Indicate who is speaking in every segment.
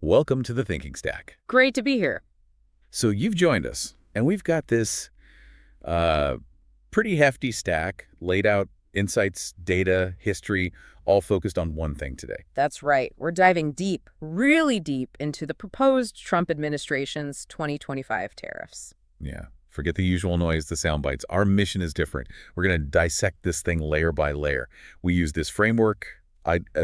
Speaker 1: Welcome to the Thinking Stack.
Speaker 2: Great to be here.
Speaker 1: So you've joined us, and we've got this uh, pretty hefty stack, laid out insights, data, history, all focused on one thing today.
Speaker 2: That's right. We're diving deep, really deep, into the proposed Trump administration's 2025 tariffs.
Speaker 1: Yeah, forget the usual noise, the sound bites. Our mission is different. We're going to dissect this thing layer by layer. We use this framework.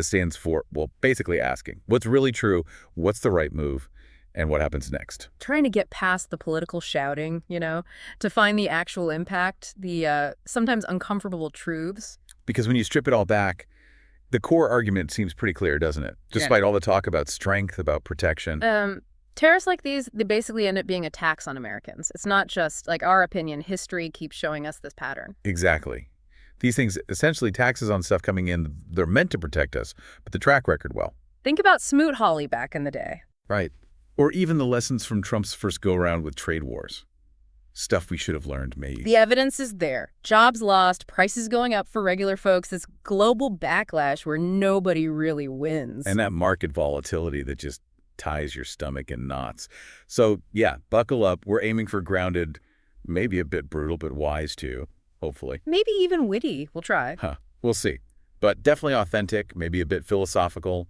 Speaker 1: Stands for, well, basically asking what's really true, what's the right move, and what happens next.
Speaker 2: Trying to get past the political shouting, to find the actual impact, the sometimes uncomfortable truths.
Speaker 1: Because when you strip it all back, the core argument seems pretty clear, doesn't it? Despite all the talk about strength, about protection.
Speaker 2: Tariffs like these, they basically end up being a tax on Americans. It's not just, like, our opinion. History keeps showing us this pattern.
Speaker 1: Exactly. These things, essentially taxes on stuff coming in, they're meant to protect us, but the track record, well.
Speaker 2: Think about Smoot-Hawley back in the day.
Speaker 1: Right. Or even the lessons from Trump's first go-around with trade wars. Stuff we should have learned, maybe.
Speaker 2: The evidence is there. Jobs lost, prices going up for regular folks, this global backlash where nobody really wins.
Speaker 1: And that market volatility that just ties your stomach in knots. So, yeah, buckle up. We're aiming for grounded, maybe a bit brutal, but wise too. Hopefully.
Speaker 2: Maybe even witty. We'll try.
Speaker 1: We'll see. But definitely authentic, maybe a bit philosophical.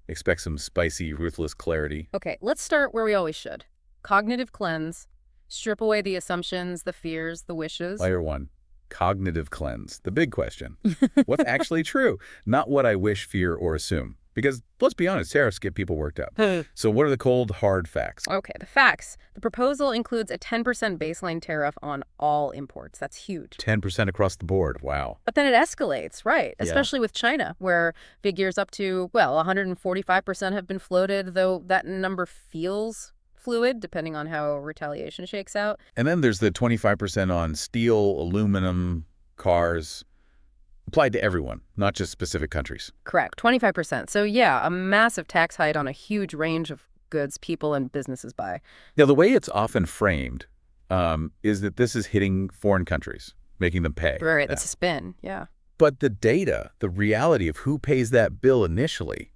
Speaker 1: Expect some spicy, ruthless clarity.
Speaker 2: Okay, let's start where we always should. Cognitive cleanse. Strip away the assumptions, the fears, the wishes.
Speaker 1: Layer one, cognitive cleanse. The big question. What's actually true? Not what I wish, fear, or assume. Because, let's be honest, tariffs get people worked up. So what are the cold, hard facts?
Speaker 2: Okay, the facts. The proposal includes a 10% baseline tariff on all imports. That's huge.
Speaker 1: 10% across the board. Wow.
Speaker 2: But then it escalates, right? Especially with China, where figures up to, well, 145% have been floated, though that number feels fluid, depending on how retaliation shakes out.
Speaker 1: And then there's the 25% on steel, aluminum, cars, applied to everyone, not just specific countries.
Speaker 2: Correct, 25%. So yeah, a massive tax hike on a huge range of goods people and businesses buy.
Speaker 1: Now, the way it's often framed is that this is hitting foreign countries, making them pay.
Speaker 2: Right, that's a spin, yeah.
Speaker 1: But the data, the reality of who pays that bill initially,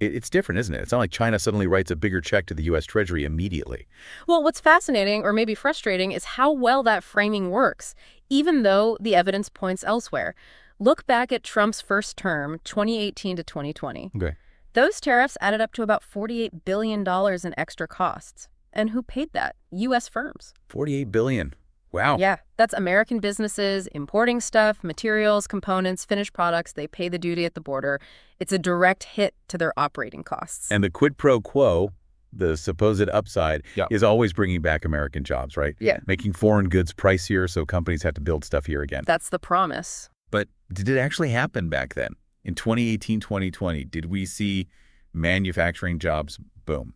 Speaker 1: it's different, isn't it? It's not like China suddenly writes a bigger check to the U.S. Treasury immediately.
Speaker 2: Well, what's fascinating, or maybe frustrating, is how well that framing works, even though the evidence points elsewhere. Look back at Trump's first term, 2018 to 2020.
Speaker 1: Okay.
Speaker 2: Those tariffs added up to about $48 billion in extra costs. And who paid that? U.S. firms.
Speaker 1: $48 billion. Wow.
Speaker 2: Yeah, that's American businesses importing stuff, materials, components, finished products. They pay the duty at the border. It's a direct hit to their operating costs.
Speaker 1: And the quid pro quo, the supposed upside, is always bringing back American jobs, right?
Speaker 2: Yeah.
Speaker 1: Making foreign goods pricier so companies have to build stuff here again.
Speaker 2: That's the promise.
Speaker 1: But did it actually happen back then? In 2018, 2020, did we see manufacturing jobs boom?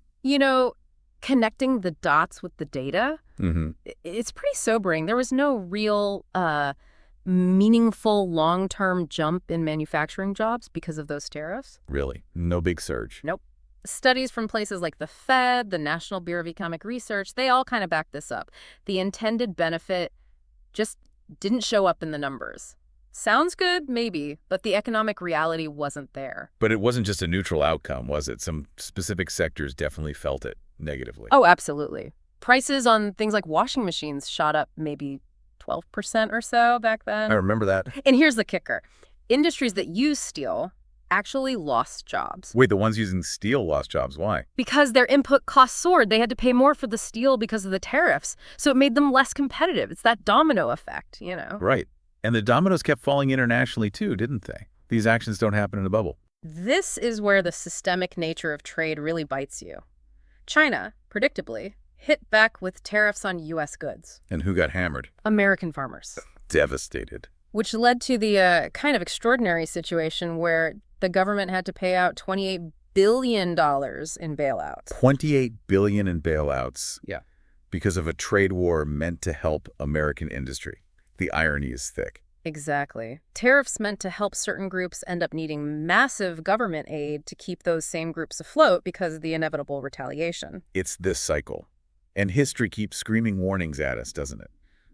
Speaker 2: Connecting the dots with the data, it's pretty sobering. There was no real meaningful long-term jump in manufacturing jobs because of those tariffs.
Speaker 1: Really? No big surge?
Speaker 2: Nope. Studies from places like the Fed, the National Bureau of Economic Research, they all kind of back this up. The intended benefit just didn't show up in the numbers. Sounds good, maybe, but the economic reality wasn't there.
Speaker 1: But it wasn't just a neutral outcome, was it? Some specific sectors definitely felt it negatively.
Speaker 2: Oh, absolutely. Prices on things like washing machines shot up maybe 12% or so back then.
Speaker 1: I remember that.
Speaker 2: And here's the kicker. Industries that use steel actually lost jobs.
Speaker 1: Wait, the ones using steel lost jobs. Why?
Speaker 2: Because their input costs soared. They had to pay more for the steel because of the tariffs. So it made them less competitive. It's that domino effect,
Speaker 1: Right. And the dominoes kept falling internationally too, didn't they? These actions don't happen in a bubble.
Speaker 2: This is where the systemic nature of trade really bites you. China, predictably, hit back with tariffs on U.S. goods.
Speaker 1: And who got hammered?
Speaker 2: American farmers.
Speaker 1: Devastated.
Speaker 2: Which led to the kind of extraordinary situation where the government had to pay out $28 billion in bailouts.
Speaker 1: $28 billion in bailouts.
Speaker 2: Yeah.
Speaker 1: Because of a trade war meant to help American industry. The irony is thick.
Speaker 2: Exactly. Tariffs meant to help certain groups end up needing massive government aid to keep those same groups afloat because of the inevitable retaliation.
Speaker 1: It's this cycle. And history keeps screaming warnings at us, doesn't it?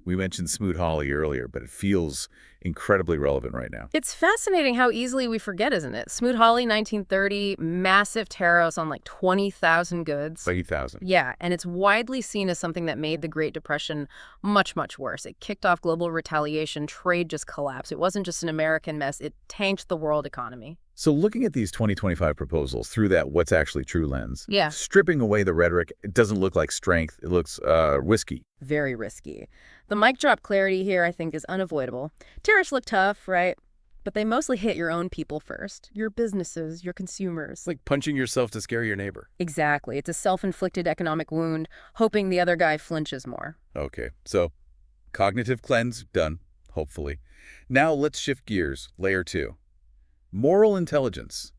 Speaker 1: We mentioned Smoot Hawley earlier, but it feels incredibly relevant right now.
Speaker 2: It's fascinating how easily we forget, isn't it? Smoot Hawley, 1930, massive tariffs on like 20,000 goods.
Speaker 1: 30,000.
Speaker 2: Yeah, and it's widely seen as something that made the Great Depression much, much worse. It kicked off global retaliation, trade just collapsed. It wasn't just an American mess, it tanked the world economy.
Speaker 1: So looking at these 2025 proposals through that what's actually true lens,
Speaker 2: Yeah.
Speaker 1: stripping away the rhetoric, it doesn't look like strength. It looks risky.
Speaker 2: Very risky. The mic drop clarity here, I think, is unavoidable. Tariffs look tough, right? But they mostly hit your own people first. Your businesses, your consumers.
Speaker 3: It's like punching yourself to scare your neighbor.
Speaker 2: Exactly. It's a self-inflicted economic wound, hoping the other guy flinches more.
Speaker 1: Okay, so cognitive cleanse, done, hopefully. Now let's shift gears, layer 2. Moral intelligence.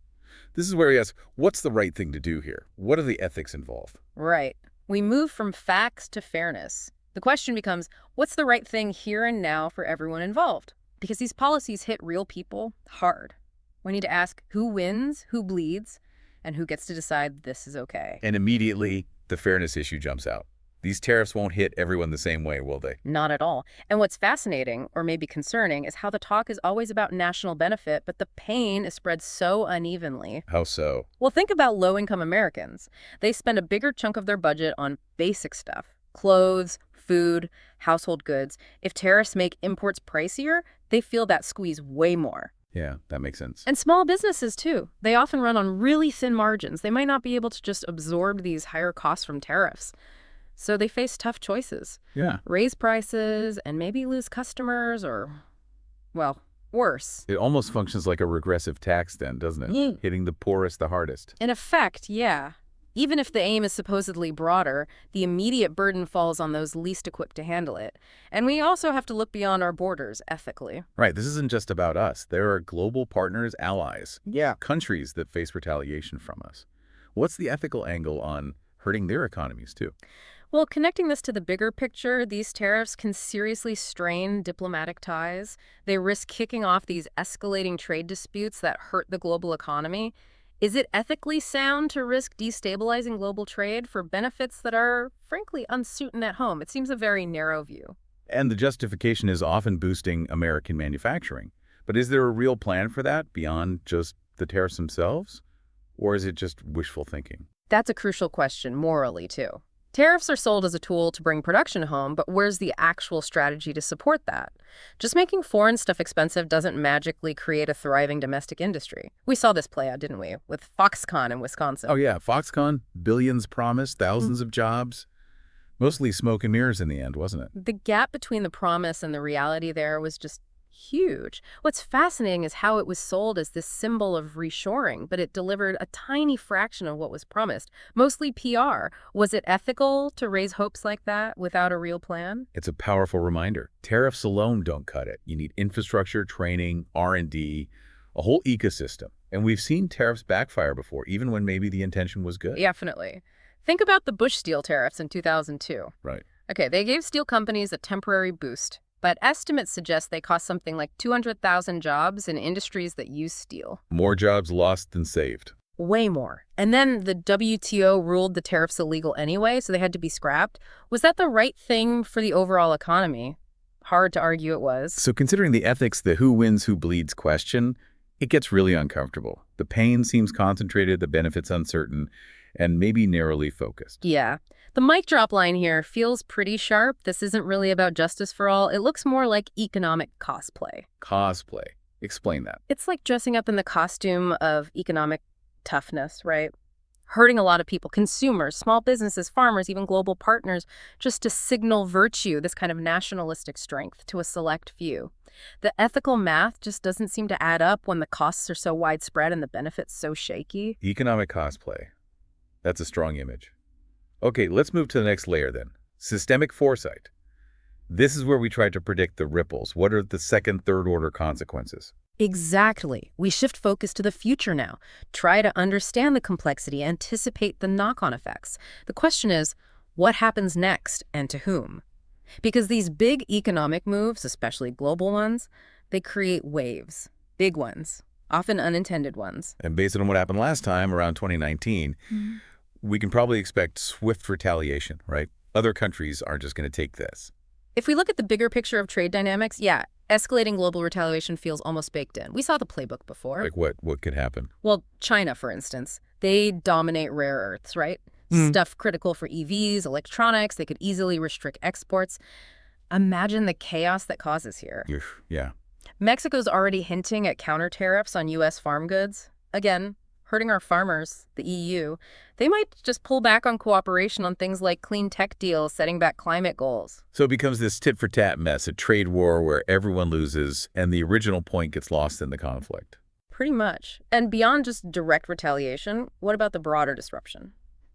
Speaker 1: This is where we ask, what's the right thing to do here? What are the ethics involved?
Speaker 2: Right. We move from facts to fairness. The question becomes, what's the right thing here and now for everyone involved? Because these policies hit real people hard. We need to ask who wins, who bleeds, and who gets to decide this is okay.
Speaker 1: And immediately, the fairness issue jumps out. These tariffs won't hit everyone the same way, will they?
Speaker 2: Not at all. And what's fascinating, or maybe concerning, is how the talk is always about national benefit, but the pain is spread so unevenly.
Speaker 1: How so?
Speaker 2: Well, think about low-income Americans. They spend a bigger chunk of their budget on basic stuff. Clothes, food, household goods. If tariffs make imports pricier, they feel that squeeze way more.
Speaker 1: Yeah, that makes sense.
Speaker 2: And small businesses, too. They often run on really thin margins. They might not be able to just absorb these higher costs from tariffs. So they face tough choices.
Speaker 1: Yeah.
Speaker 2: Raise prices and maybe lose customers or, well, worse.
Speaker 1: It almost functions like a regressive tax then, doesn't it? Hitting the poorest the hardest.
Speaker 2: In effect, yeah. Even if the aim is supposedly broader, the immediate burden falls on those least equipped to handle it. And we also have to look beyond our borders ethically.
Speaker 1: Right, this isn't just about us. There are global partners, allies,
Speaker 3: Yeah.
Speaker 1: countries that face retaliation from us. What's the ethical angle on hurting their economies, too?
Speaker 2: Well, connecting this to the bigger picture, these tariffs can seriously strain diplomatic ties. They risk kicking off these escalating trade disputes that hurt the global economy. Is it ethically sound to risk destabilizing global trade for benefits that are, frankly, uncertain at home? It seems a very narrow view.
Speaker 1: And the justification is often boosting American manufacturing. But is there a real plan for that beyond just the tariffs themselves? Or is it just wishful thinking?
Speaker 2: That's a crucial question morally, too. Tariffs are sold as a tool to bring production home, but where's the actual strategy to support that? Just making foreign stuff expensive doesn't magically create a thriving domestic industry. We saw this play out, didn't we, with Foxconn in Wisconsin.
Speaker 1: Oh yeah, Foxconn, billions promised, thousands of jobs. Mostly smoke and mirrors in the end, wasn't it?
Speaker 2: The gap between the promise and the reality there was just huge. What's fascinating is how it was sold as this symbol of reshoring, but it delivered a tiny fraction of what was promised, mostly PR. Was it ethical to raise hopes like that without a real plan?
Speaker 1: It's a powerful reminder. Tariffs alone don't cut it. You need infrastructure, training, R&D, a whole ecosystem. And we've seen tariffs backfire before, even when maybe the intention was good.
Speaker 2: Definitely. Think about the Bush steel tariffs in 2002.
Speaker 1: Right.
Speaker 2: Okay, they gave steel companies a temporary boost, but estimates suggest they cost something like 200,000 jobs in industries that use steel.
Speaker 1: More jobs lost than saved.
Speaker 2: Way more. And then the WTO ruled the tariffs illegal anyway, so they had to be scrapped. Was that the right thing for the overall economy? Hard to argue it was.
Speaker 1: So considering the ethics, the who wins, who bleeds question, it gets really uncomfortable. The pain seems concentrated, the benefits uncertain, and maybe narrowly focused.
Speaker 2: Yeah. The mic drop line here feels pretty sharp. This isn't really about justice for all. It looks more like economic cosplay.
Speaker 1: Cosplay. Explain that.
Speaker 2: It's like dressing up in the costume of economic toughness, right? Hurting a lot of people, consumers, small businesses, farmers, even global partners, just to signal virtue, this kind of nationalistic strength to a select few. The ethical math just doesn't seem to add up when the costs are so widespread and the benefits so shaky.
Speaker 1: Economic cosplay. That's a strong image. Okay, let's move to the next layer then. Systemic foresight. This is where we try to predict the ripples. What are the second, third order consequences?
Speaker 2: Exactly. We shift focus to the future now. Try to understand the complexity, anticipate the knock-on effects. The question is, what happens next and to whom? Because these big economic moves, especially global ones, they create waves, big ones, often unintended ones.
Speaker 1: And based on what happened last time, around 2019, we can probably expect swift retaliation, right? Other countries aren't just going to take this.
Speaker 2: If we look at the bigger picture of trade dynamics, yeah, escalating global retaliation feels almost baked in. We saw the playbook before.
Speaker 1: Like what could happen?
Speaker 2: Well, China, for instance, they dominate rare earths, right?
Speaker 1: Hmm.
Speaker 2: Stuff critical for EVs, electronics, they could easily restrict exports. Imagine the chaos that causes here.
Speaker 1: Yeah.
Speaker 2: Mexico's already hinting at counter tariffs on U.S. farm goods. Again, hurting our farmers, the EU. They might just pull back on cooperation on things like clean tech deals, setting back climate goals.
Speaker 1: So it becomes this tit-for-tat mess, a trade war where everyone loses and the original point gets lost in the conflict.
Speaker 2: Pretty much. And beyond just direct retaliation, what about the broader disruption?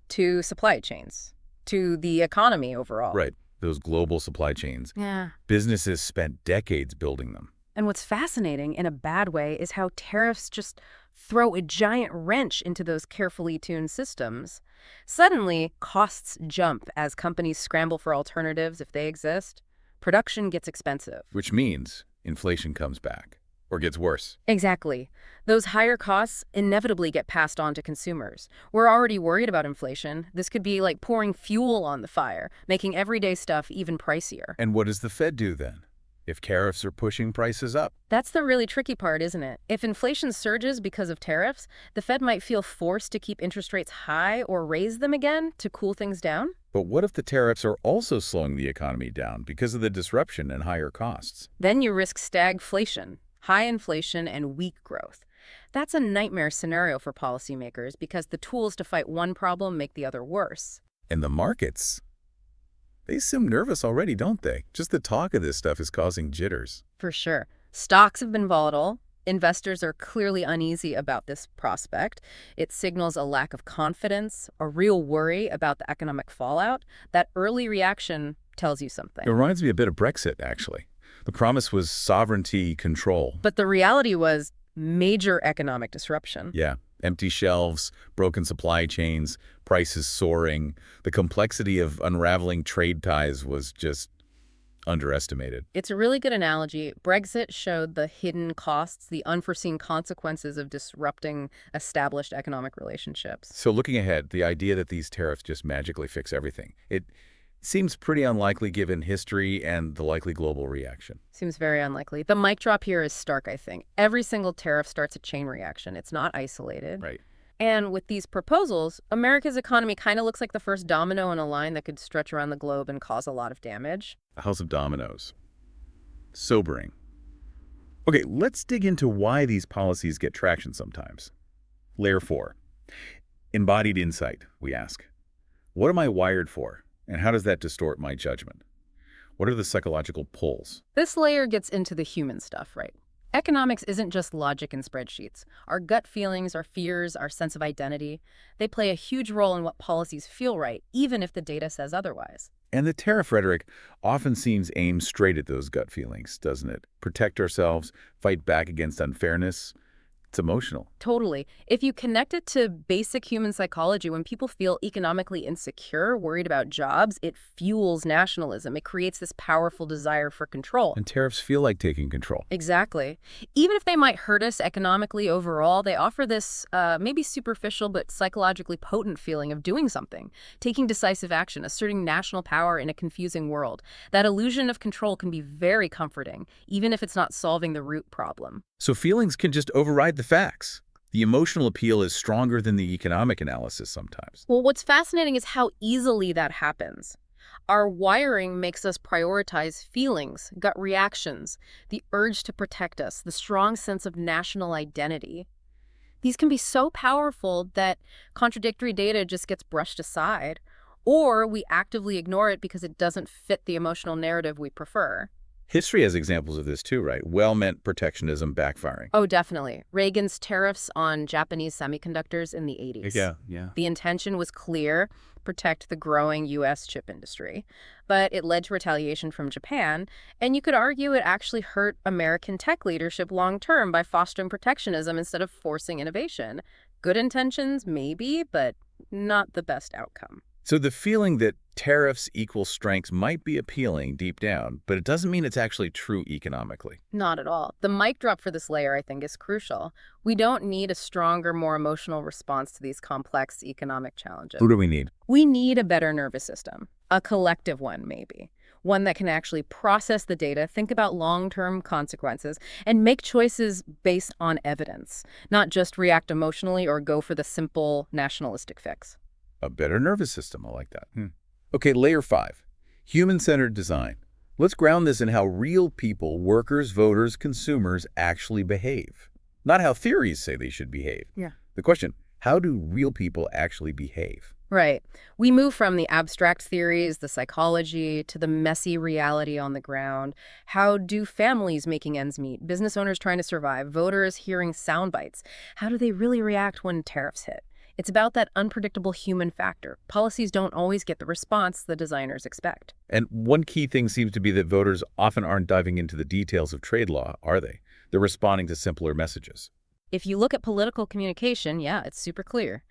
Speaker 2: To supply chains, to the economy overall.
Speaker 1: Right. Those global supply chains.
Speaker 2: Yeah.
Speaker 1: Businesses spent decades building them.
Speaker 2: And what's fascinating, in a bad way, is how tariffs just throw a giant wrench into those carefully tuned systems. Suddenly, costs jump as companies scramble for alternatives if they exist. Production gets expensive.
Speaker 1: Which means inflation comes back or gets worse.
Speaker 2: Exactly. Those higher costs inevitably get passed on to consumers. We're already worried about inflation. This could be like pouring fuel on the fire, making everyday stuff even pricier.
Speaker 1: And what does the Fed do then? If tariffs are pushing prices up?
Speaker 2: That's the really tricky part, isn't it? If inflation surges because of tariffs, the Fed might feel forced to keep interest rates high or raise them again to cool things down.
Speaker 1: But what if the tariffs are also slowing the economy down because of the disruption and higher costs?
Speaker 2: Then you risk stagflation, high inflation, and weak growth. That's a nightmare scenario for policymakers because the tools to fight one problem make the other worse.
Speaker 1: And the markets? They seem nervous already, don't they? Just the talk of this stuff is causing jitters.
Speaker 2: For sure. Stocks have been volatile. Investors are clearly uneasy about this prospect. It signals a lack of confidence, a real worry about the economic fallout. That early reaction tells you something.
Speaker 1: It reminds me a bit of Brexit, actually. The promise was sovereignty control.
Speaker 2: But the reality was major economic disruption.
Speaker 1: Yeah. Empty shelves, broken supply chains, prices soaring. The complexity of unraveling trade ties was just underestimated.
Speaker 2: It's a really good analogy. Brexit showed the hidden costs, the unforeseen consequences of disrupting established economic relationships.
Speaker 1: So looking ahead, the idea that these tariffs just magically fix everything, it seems pretty unlikely given history and the likely global reaction.
Speaker 2: Seems very unlikely. The mic drop here is stark, I think. Every single tariff starts a chain reaction. It's not isolated.
Speaker 1: Right.
Speaker 2: And with these proposals, America's economy kind of looks like the first domino in a line that could stretch around the globe and cause a lot of damage.
Speaker 1: A house of dominoes. Sobering. Okay, let's dig into why these policies get traction sometimes. Layer 4. Embodied insight, we ask. What am I wired for? And how does that distort my judgment? What are the psychological pulls?
Speaker 2: This layer gets into the human stuff, right? Economics isn't just logic and spreadsheets. Our gut feelings, our fears, our sense of identity, they play a huge role in what policies feel right, even if the data says otherwise.
Speaker 1: And the tariff rhetoric often seems aimed straight at those gut feelings, doesn't it? Protect ourselves, fight back against unfairness. It's emotional.
Speaker 2: Totally. If you connect it to basic human psychology, when people feel economically insecure, worried about jobs, it fuels nationalism. It creates this powerful desire for control.
Speaker 1: And tariffs feel like taking control.
Speaker 2: Exactly. Even if they might hurt us economically overall, they offer this maybe superficial but psychologically potent feeling of doing something, taking decisive action, asserting national power in a confusing world. That illusion of control can be very comforting, even if it's not solving the root problem.
Speaker 1: So feelings can just override the facts. The emotional appeal is stronger than the economic analysis sometimes.
Speaker 2: Well, what's fascinating is how easily that happens. Our wiring makes us prioritize feelings, gut reactions, the urge to protect us, the strong sense of national identity. These can be so powerful that contradictory data just gets brushed aside, or we actively ignore it because it doesn't fit the emotional narrative we prefer.
Speaker 1: History has examples of this too, right? Well-meant protectionism backfiring.
Speaker 2: Oh, definitely. Reagan's tariffs on Japanese semiconductors in the 80s.
Speaker 1: Yeah.
Speaker 2: The intention was clear, protect the growing U.S. chip industry. But it led to retaliation from Japan, and you could argue it actually hurt American tech leadership long-term by fostering protectionism instead of forcing innovation. Good intentions, maybe, but not the best outcome.
Speaker 1: So the feeling that tariffs equal strengths might be appealing deep down, but it doesn't mean it's actually true economically.
Speaker 2: Not at all. The mic drop for this layer, I think, is crucial. We don't need a stronger, more emotional response to these complex economic challenges.
Speaker 1: Who do we need?
Speaker 2: We need a better nervous system, a collective one, maybe. one that can actually process the data, think about long-term consequences, and make choices based on evidence, not just react emotionally or go for the simple nationalistic fix.
Speaker 1: A better nervous system. I like that. Okay, layer 5, human-centered design. Let's ground this in how real people, workers, voters, consumers actually behave. Not how theories say they should behave.
Speaker 2: Yeah.
Speaker 1: The question, how do real people actually behave?
Speaker 2: Right. We move from the abstract theories, the psychology, to the messy reality on the ground. How do families making ends meet, business owners trying to survive, voters hearing sound bites? How do they really react when tariffs hit? It's about that unpredictable human factor. Policies don't always get the response the designers expect.
Speaker 1: And one key thing seems to be that voters often aren't diving into the details of trade law, are they? They're responding to simpler messages.
Speaker 2: If you look at political communication, yeah, it's super clear.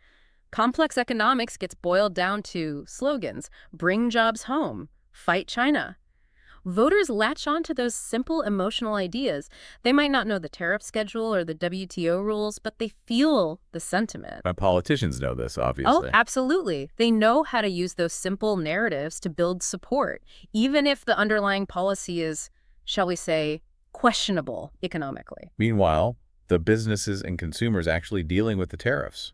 Speaker 2: Complex economics gets boiled down to slogans: bring jobs home, fight China. Voters latch on to those simple emotional ideas. They might not know the tariff schedule or the WTO rules, but they feel the sentiment.
Speaker 1: Politicians know this,
Speaker 2: Oh,
Speaker 1: obviously.
Speaker 2: absolutely. They know how to use those simple narratives to build support, even if the underlying policy is, shall we say, questionable economically.
Speaker 1: Meanwhile, the businesses and consumers actually dealing with the tariffs.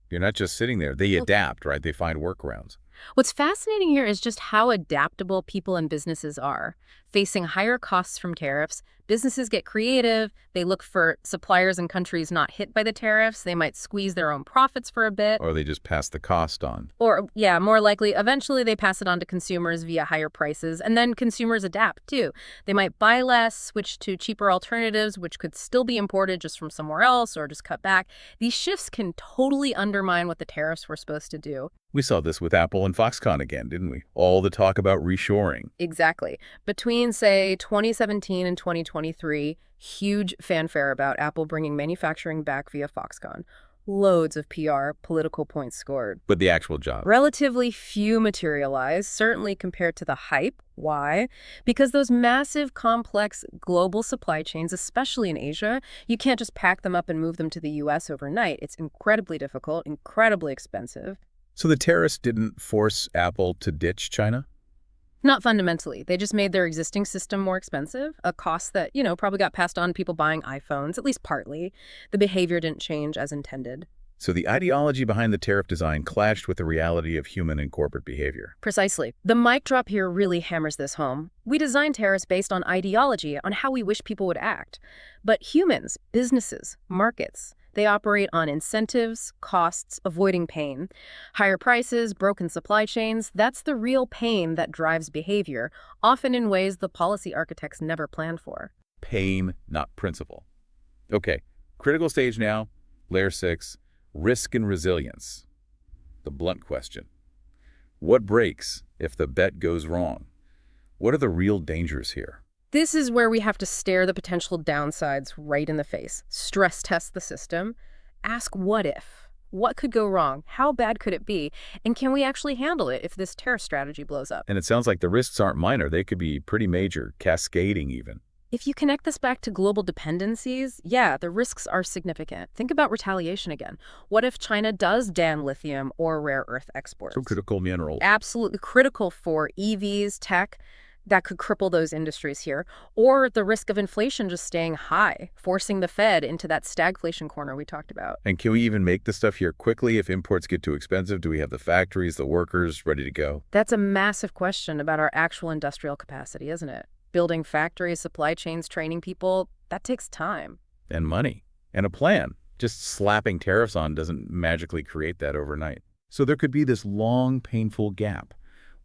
Speaker 1: You're not just sitting there. They adapt, right? They find workarounds.
Speaker 2: What's fascinating here is just how adaptable people and businesses are. Facing higher costs from tariffs, businesses get creative. They look for suppliers in countries not hit by the tariffs. They might squeeze their own profits for a bit.
Speaker 1: Or they just pass the cost on.
Speaker 2: Or, yeah, more likely, eventually they pass it on to consumers via higher prices, and then consumers adapt, too. They might buy less, switch to cheaper alternatives, which could still be imported just from somewhere else, or just cut back. These shifts can totally undermine what the tariffs were supposed to do.
Speaker 1: We saw this with Apple and Foxconn again, didn't we? All the talk about reshoring.
Speaker 2: Exactly. Between, say, 2017 and 2023, huge fanfare about Apple bringing manufacturing back via Foxconn. Loads of PR, political points scored.
Speaker 1: But the actual job.
Speaker 2: Relatively few materialize, certainly compared to the hype. Why? Because those massive, complex global supply chains, especially in Asia, you can't just pack them up and move them to the US overnight. It's incredibly difficult, incredibly expensive.
Speaker 1: So the tariffs didn't force Apple to ditch China?
Speaker 2: Not fundamentally. They just made their existing system more expensive, a cost that, probably got passed on to people buying iPhones, at least partly. The behavior didn't change as intended.
Speaker 1: So the ideology behind the tariff design clashed with the reality of human and corporate behavior.
Speaker 2: Precisely. The mic drop here really hammers this home. We design tariffs based on ideology, on how we wish people would act. But humans, businesses, markets, they operate on incentives, costs, avoiding pain. Higher prices, broken supply chains, that's the real pain that drives behavior, often in ways the policy architects never planned for.
Speaker 1: Pain, not principle. Okay, critical stage now, layer 6, risk and resilience. The blunt question. What breaks if the bet goes wrong? What are the real dangers here?
Speaker 2: This is where we have to stare the potential downsides right in the face, stress test the system, ask what if. What could go wrong? How bad could it be? And can we actually handle it if this tariff strategy blows up?
Speaker 1: And it sounds like the risks aren't minor. They could be pretty major, cascading even.
Speaker 2: If you connect this back to global dependencies, yeah, the risks are significant. Think about retaliation again. What if China does ban lithium or rare earth exports?
Speaker 1: So critical minerals.
Speaker 2: Absolutely critical for EVs, tech. That could cripple those industries here, or the risk of inflation just staying high, forcing the Fed into that stagflation corner we talked about.
Speaker 1: And can we even make the stuff here quickly if imports get too expensive? Do we have the factories, the workers ready to go?
Speaker 2: That's a massive question about our actual industrial capacity, isn't it? Building factories, supply chains, training people, that takes time.
Speaker 1: And money. And a plan. Just slapping tariffs on doesn't magically create that overnight. So there could be this long, painful gap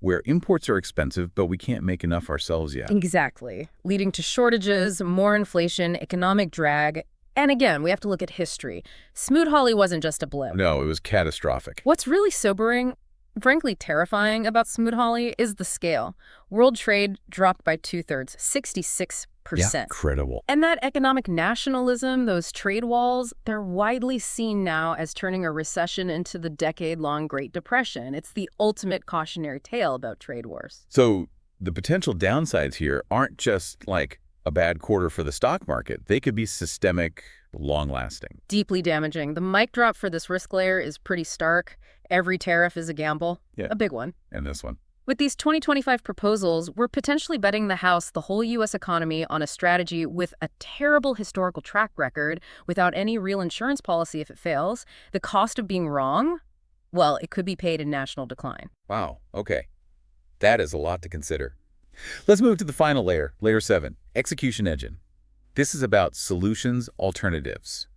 Speaker 1: where imports are expensive, but we can't make enough ourselves yet.
Speaker 2: Exactly. Leading to shortages, more inflation, economic drag. And again, we have to look at history. Smoot-Hawley wasn't just a blip.
Speaker 1: No, it was catastrophic.
Speaker 2: What's really sobering, frankly terrifying about Smoot-Hawley is the scale. World trade dropped by 2/3, 66%.
Speaker 1: Yeah, incredible.
Speaker 2: And that economic nationalism, those trade walls, they're widely seen now as turning a recession into the decade-long Great Depression. It's the ultimate cautionary tale about trade wars.
Speaker 1: So the potential downsides here aren't just like a bad quarter for the stock market. They could be systemic, long-lasting.
Speaker 2: Deeply damaging. The mic drop for this risk layer is pretty stark. Every tariff is a gamble.
Speaker 1: Yeah.
Speaker 2: A big one.
Speaker 1: And this one.
Speaker 2: With these 2025 proposals, we're potentially betting the house the whole U.S. economy on a strategy with a terrible historical track record, without any real insurance policy if it fails. The cost of being wrong? Well, it could be paid in national decline.
Speaker 1: Wow, okay. That is a lot to consider. Let's move to the final layer, layer 7, execution engine. This is about solutions alternatives.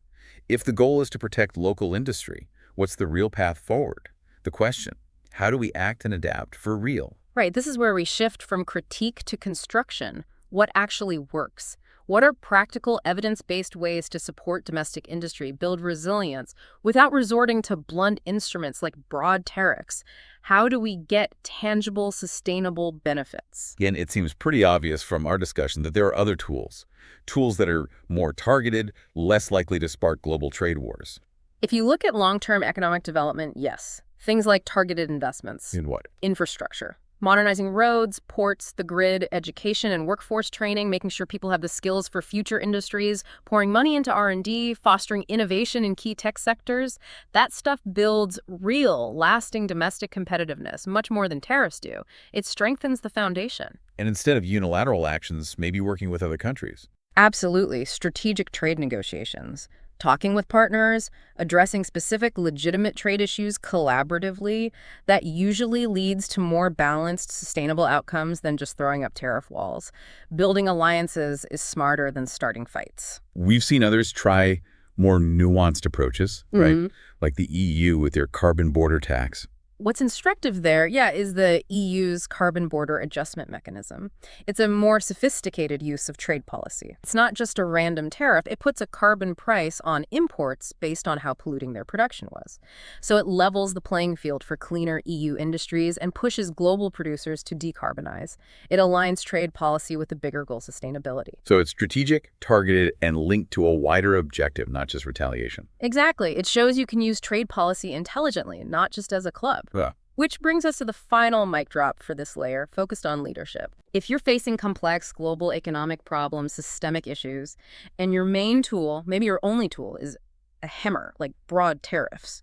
Speaker 1: If the goal is to protect local industry, what's the real path forward? The question, how do we act and adapt for real?
Speaker 2: Right, this is where we shift from critique to construction. What actually works? What are practical, evidence-based ways to support domestic industry, build resilience, without resorting to blunt instruments like broad tariffs? How do we get tangible, sustainable benefits?
Speaker 1: Again, it seems pretty obvious from our discussion that there are other tools. Tools that are more targeted, less likely to spark global trade wars.
Speaker 2: If you look at long-term economic development, yes. Things like targeted investments.
Speaker 1: In what?
Speaker 2: Infrastructure. Modernizing roads, ports, the grid, education and workforce training, making sure people have the skills for future industries, pouring money into R&D, fostering innovation in key tech sectors. That stuff builds real, lasting domestic competitiveness, much more than tariffs do. It strengthens the foundation.
Speaker 1: And instead of unilateral actions, maybe working with other countries.
Speaker 2: Absolutely. Strategic trade negotiations. Talking with partners, addressing specific legitimate trade issues collaboratively, that usually leads to more balanced, sustainable outcomes than just throwing up tariff walls. Building alliances is smarter than starting fights.
Speaker 1: We've seen others try more nuanced approaches, right? Like the EU with their carbon border tax.
Speaker 2: What's instructive there, is the EU's carbon border adjustment mechanism. It's a more sophisticated use of trade policy. It's not just a random tariff. It puts a carbon price on imports based on how polluting their production was. So it levels the playing field for cleaner EU industries and pushes global producers to decarbonize. It aligns trade policy with the bigger goal, sustainability.
Speaker 1: So it's strategic, targeted, and linked to a wider objective, not just retaliation.
Speaker 2: Exactly. It shows you can use trade policy intelligently, not just as a club.
Speaker 1: Yeah.
Speaker 2: Which brings us to the final mic drop for this layer, focused on leadership. If you're facing complex global economic problems, systemic issues, and your main tool, maybe your only tool, is a hammer, like broad tariffs,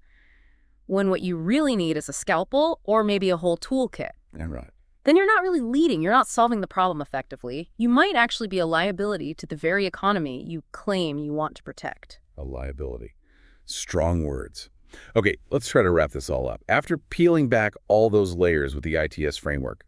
Speaker 2: when what you really need is a scalpel or maybe a whole toolkit,
Speaker 1: Yeah, right.
Speaker 2: then you're not really leading, you're not solving the problem effectively. You might actually be a liability to the very economy you claim you want to protect.
Speaker 1: A liability. Strong words. Okay, let's try to wrap this all up. After peeling back all those layers with the ITS framework,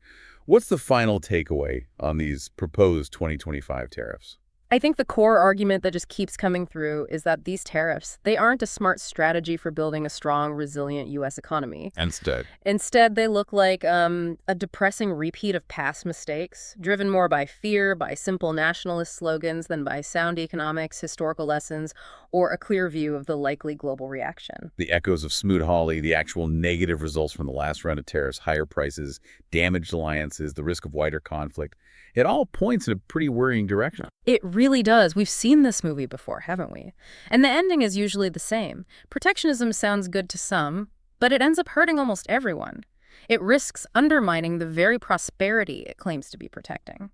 Speaker 1: what's the final takeaway on these proposed 2025 tariffs?
Speaker 2: I think the core argument that just keeps coming through is that these tariffs, they aren't a smart strategy for building a strong, resilient U.S. economy. Instead, they look like a depressing repeat of past mistakes, driven more by fear, by simple nationalist slogans than by sound economics, historical lessons, or a clear view of the likely global reaction.
Speaker 1: The echoes of Smoot-Hawley, the actual negative results from the last round of tariffs, higher prices, damaged alliances, the risk of wider conflict, it all points in a pretty worrying direction.
Speaker 2: It really does. We've seen this movie before, haven't we? And the ending is usually the same. Protectionism sounds good to some, but it ends up hurting almost everyone. It risks undermining the very prosperity it claims to be protecting.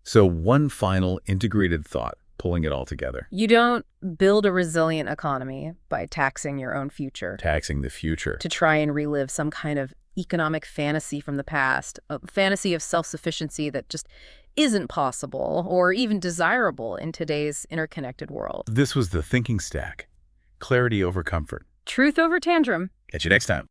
Speaker 1: So one final integrated thought, pulling it all together.
Speaker 2: You don't build a resilient economy by taxing your own future.
Speaker 1: Taxing the future.
Speaker 2: To try and relive some kind of economic fantasy from the past, a fantasy of self-sufficiency that just isn't possible or even desirable in today's interconnected world.
Speaker 1: This was the Thinking Stack. Clarity over comfort.
Speaker 2: Truth over tantrum.
Speaker 1: Catch you next time.